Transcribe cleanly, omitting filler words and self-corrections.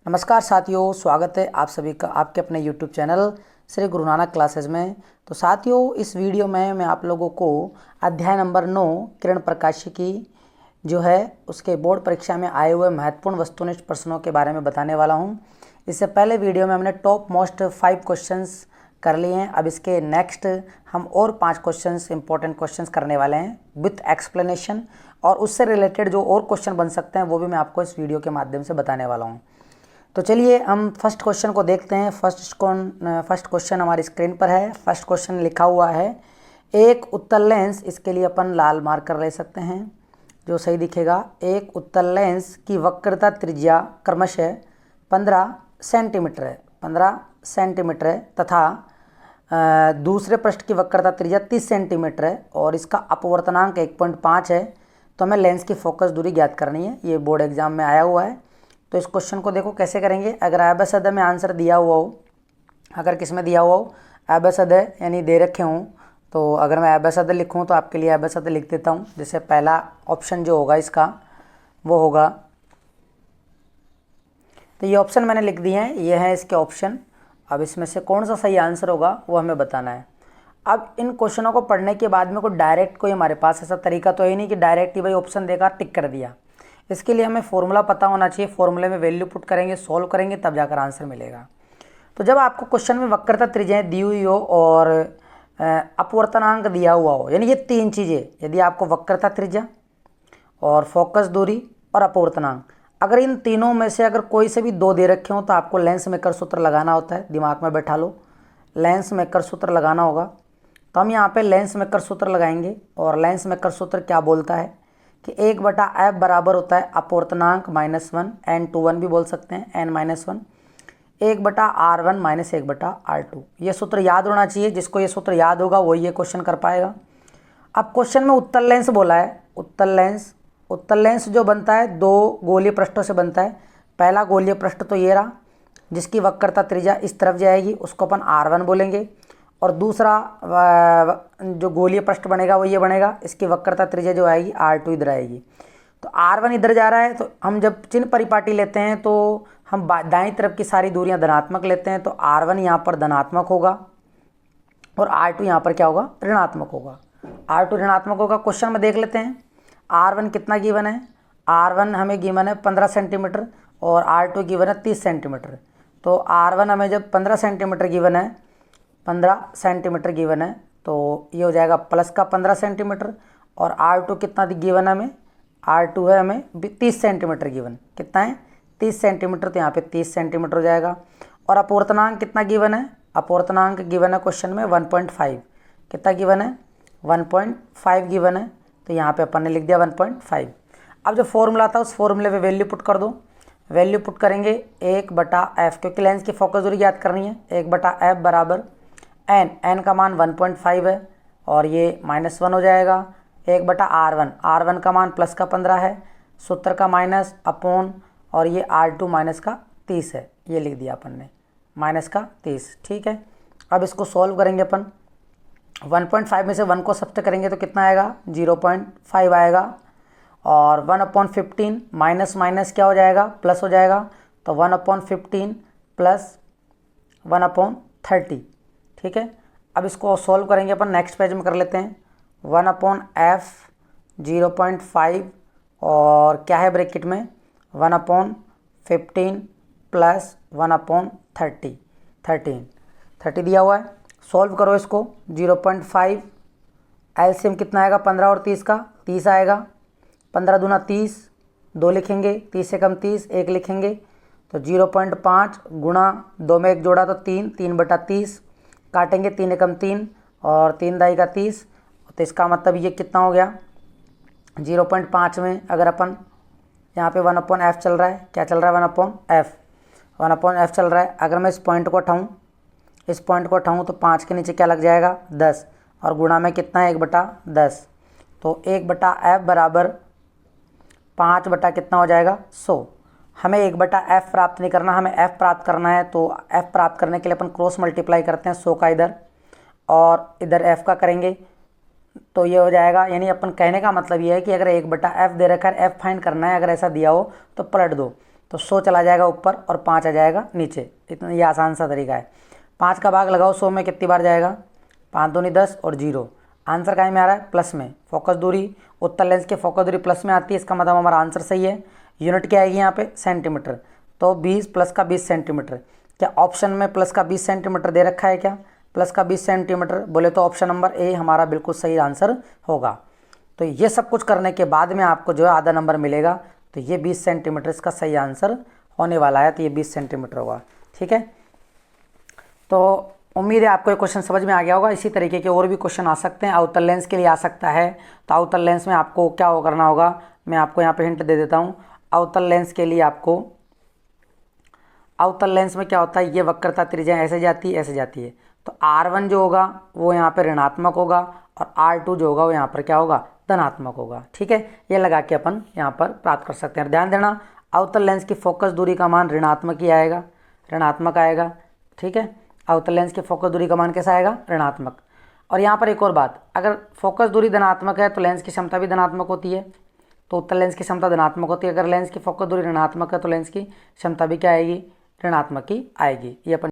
नमस्कार साथियों, स्वागत है आप सभी का आपके अपने YouTube channel Shri Guru Nanak classes में। तो साथियों, इस वीडियो में मैं आप लोगों को अध्याय नंबर 9 किरण प्रकाशिकी जो है उसके बोर्ड परीक्षा में आए हुए महत्वपूर्ण वस्तुनिष्ठ प्रश्नों के बारे में बताने वाला हूं। इससे पहले वीडियो में हमने टॉप मोस्ट 5 क्वेश्चंस कर लिए हैं। अब इसके नेक्स्ट हम और 5 क्वेश्चंस इंपॉर्टेंट क्वेश्चंस करने वाले हैं विथ एक्सप्लेनेशन, और उससे रिलेटेड जो और क्वेश्चन बन सकते हैं वो भी मैं आपको इस वीडियो के माध्यम से बताने वाला हूँ। तो चलिए हम फर्स्ट क्वेश्चन को देखते हैं। फर्स्ट क्वेश्चन हमारी स्क्रीन पर है। फर्स्ट क्वेश्चन लिखा हुआ है एक उत्तल लेंस, इसके लिए अपन लाल मार्कर ले सकते हैं जो सही दिखेगा। एक उत्तल लेंस की वक्रता त्रिज्या क्रमशः 15 सेंटीमीटर है, 15 सेंटीमीटर है तथा दूसरे पृष्ठ की वक्रता त्रिज्या 30 सेंटीमीटर है और इसका अपवर्तनांक 1.5 है। तो हमें लेंस की फोकस दूरी ज्ञात करनी है। ये बोर्ड एग्जाम में आया हुआ है। तो इस क्वेश्चन को देखो कैसे करेंगे। अगर अभ्यसद में आंसर दिया हुआ हो, अगर किस में दिया हुआ हो, अभ्यसद यानी दे रखे हों, तो अगर मैं अभ्यसद लिखूं तो आपके लिए अभ्यसद लिख देता हूं। जैसे पहला ऑप्शन जो होगा इसका वो होगा, तो ये ऑप्शन मैंने लिख दिए हैं, ये है इसके ऑप्शन। अब इसमें से कौन सा सही आंसर होगा वो हमें बताना है। अब इन क्वेश्चनों को पढ़ने के बाद में कोई हमारे पास ऐसा तरीका तो है नहीं कि डायरेक्ट ही भाई ऑप्शन देखा टिक कर दिया। इसके लिए हमें फॉर्मूला पता होना चाहिए। फॉर्मूले में वैल्यू पुट करेंगे, सॉल्व करेंगे, तब जाकर आंसर मिलेगा। तो जब आपको क्वेश्चन में वक्रता त्रिज्याएं दी हुई हो और अपवर्तनांक दिया हुआ हो, यानी ये 3 चीज़ें, यदि आपको वक्रता त्रिज्या और फोकस दूरी और अपवर्तनांक, अगर इन तीनों में से अगर कोई से भी 2 दे रखे हो तो आपको लेंस मेकर सूत्र लगाना होता है। दिमाग में बैठा लो, लेंस मेकर सूत्र लगाना होगा। तो हम यहाँ पे लेंस मेकर सूत्र लगाएंगे और लेंस मेकर सूत्र क्या बोलता है कि 1/f बराबर होता है अपवर्तनांक -1, n21 भी बोल सकते हैं, n-1, 1/r1 - 1/r2। ये सूत्र याद होना चाहिए। जिसको ये सूत्र याद होगा वही ये क्वेश्चन कर पाएगा। अब क्वेश्चन में उत्तल लेंस बोला है। उत्तल लेंस जो बनता है 2 गोलीय पृष्ठों से बनता है। पहला गोलीय पृष्ठ तो ये रहा जिसकी वक्रता त्रिज्या इस तरफ जाएगी, उसको अपन r1 बोलेंगे। और दूसरा जो गोलीय पृष्ठ बनेगा वो ये बनेगा, इसकी वक्रता त्रिज्या जो आएगी r2 इधर आएगी। तो r1 इधर जा रहा है, तो हम जब चिन्ह परिपाटी लेते हैं तो हम दाईं तरफ की सारी दूरियां धनात्मक लेते हैं। तो r1 यहाँ पर धनात्मक होगा और r2 यहाँ पर क्या होगा, ऋणात्मक होगा। r2 ऋणात्मक होगा। क्वेश्चन में देख लेते हैं r1 कितना गिवन है। r1 हमें गिवन है 15 सेंटीमीटर और r2 गिवन है 30 सेंटीमीटर। तो r1 हमें जब 15 सेंटीमीटर गिवन है, 15 सेंटीमीटर गिवन है, तो ये हो जाएगा प्लस का 15 सेंटीमीटर। और r2 कितना गिवन है हमें, r2 है हमें 30 सेंटीमीटर गिवन। कितना है, 30 सेंटीमीटर। तो यहाँ पे 30 सेंटीमीटर हो जाएगा। और अपवर्तनांक कितना गिवन है, अपवर्तनांक गिवन है क्वेश्चन में 1.5। कितना गिवन है, 1.5 गिवन है। तो यहाँ पे अपन ने लिख दिया 1.5। अब जो फॉर्मूला था उस फॉर्मूले में वैल्यू पुट कर दो। वैल्यू पुट करेंगे 1/f, क्योंकि लेंस की फोकस दूरी याद करनी है। 1/f बराबर n का मान 1.5 है और ये -1 हो जाएगा। 1/r1, r1 का मान प्लस का 15 है, सूत्र का माइनस अपॉन, और ये r2 माइनस का 30 है। ये लिख दिया अपन ने, माइनस का 30। ठीक है। अब इसको सॉल्व करेंगे अपन। 1.5 में से 1 को सब्ट्रैक्ट करेंगे तो कितना आएगा, 0.5 आएगा। और 1/15 माइनस माइनस क्या हो जाएगा, प्लस हो जाएगा। तो 1/15 प्लस 1/30। ठीक है। अब इसको सॉल्व करेंगे अपन, नेक्स्ट पेज में कर लेते हैं। 1/f 0.5 और क्या है ब्रैकेट में 1/15 प्लस 1/30, 30 दिया हुआ है। सॉल्व करो इसको। 0.5 एलसीएम कितना आएगा, 15 और 30 का 30 आएगा। 15 दूना 30, 2 लिखेंगे, 30 से कम 30, 1 लिखेंगे। तो 0.5 गुणा 2 में 1 जोड़ा तो 3, 3/30 काटेंगे, 3 एकम 3 और 3 दाई का 30। तो इसका मतलब ये कितना हो गया, 0.5 में अगर अपन यहाँ पे 1/f चल रहा है, क्या चल रहा है 1/f चल रहा है। अगर मैं इस पॉइंट को उठाऊँ तो 5 के नीचे क्या लग जाएगा, 10, और गुणा में कितना है 1/10। तो 1/f बराबर 5 बटा कितना हो जाएगा, 100। हमें 1/f प्राप्त नहीं करना, हमें f प्राप्त करना है। तो f प्राप्त करने के लिए अपन क्रॉस मल्टीप्लाई करते हैं 100 का इधर और इधर f का करेंगे तो ये हो जाएगा। यानी अपन कहने का मतलब ये है कि अगर 1/f दे रखा है, f फाइंड करना है, अगर ऐसा दिया हो तो पलट दो। तो 100 चला जाएगा ऊपर और 5 आ जाएगा नीचे। इतना ये आसान सा तरीका है। 5 का भाग लगाओ 100 में, कितनी बार जाएगा? 5 दूनी 10 और 0। आंसर कहाँ में आ रहा है? प्लस में। फोकस दूरी, उत्तल लेंस की फोकस दूरी प्लस में आती है, इसका मतलब हमारा आंसर सही है। यूनिट क्या आएगी यहाँ पे? सेंटीमीटर। तो 20 प्लस का 20 सेंटीमीटर। क्या ऑप्शन में प्लस का 20 सेंटीमीटर दे रखा है क्या? प्लस का 20 सेंटीमीटर बोले तो ऑप्शन नंबर ए हमारा बिल्कुल सही आंसर होगा। तो ये सब कुछ करने के बाद में आपको जो है आधा नंबर मिलेगा। तो ये 20 सेंटीमीटर इसका सही आंसर होने वाला है। तो ये 20 सेंटीमीटर होगा। ठीक है, तो उम्मीद है आपको ये क्वेश्चन समझ में आ गया होगा। इसी तरीके के और भी क्वेश्चन आ सकते हैं। अवतल लेंस के लिए आ सकता है। तो अवतल लेंस में आपको क्या करना होगा, मैं आपको यहाँ पे हिंट दे देता हूँ। अवतल लेंस के लिए आपको, अवतल लेंस में क्या होता है, ये वक्रता त्रिज्या ऐसे जाती है, ऐसे जाती है। तो R1 जो होगा वो यहाँ पे ऋणात्मक होगा और R2 जो होगा वो यहाँ पर क्या होगा? धनात्मक होगा। ठीक है, ये लगा के अपन यहाँ पर प्राप्त कर सकते हैं। ध्यान देना, अवतल लेंस की फोकस दूरी का मान ऋणात्मक ही आएगा, ऋणात्मक आएगा। ठीक है, अवतल लेंस की फोकस दूरी का मान कैसा आएगा? ऋणात्मक। और यहाँ पर एक और बात, अगर फोकस दूरी धनात्मक है तो लेंस की क्षमता भी धनात्मक होती है। तो उत्तल लेंस की क्षमता धनात्मक होती है। अगर लेंस की फोकस दूरी ऋणात्मक है तो लेंस की क्षमता भी क्या आएगी? ऋणात्मक ही आएगी। ये अपन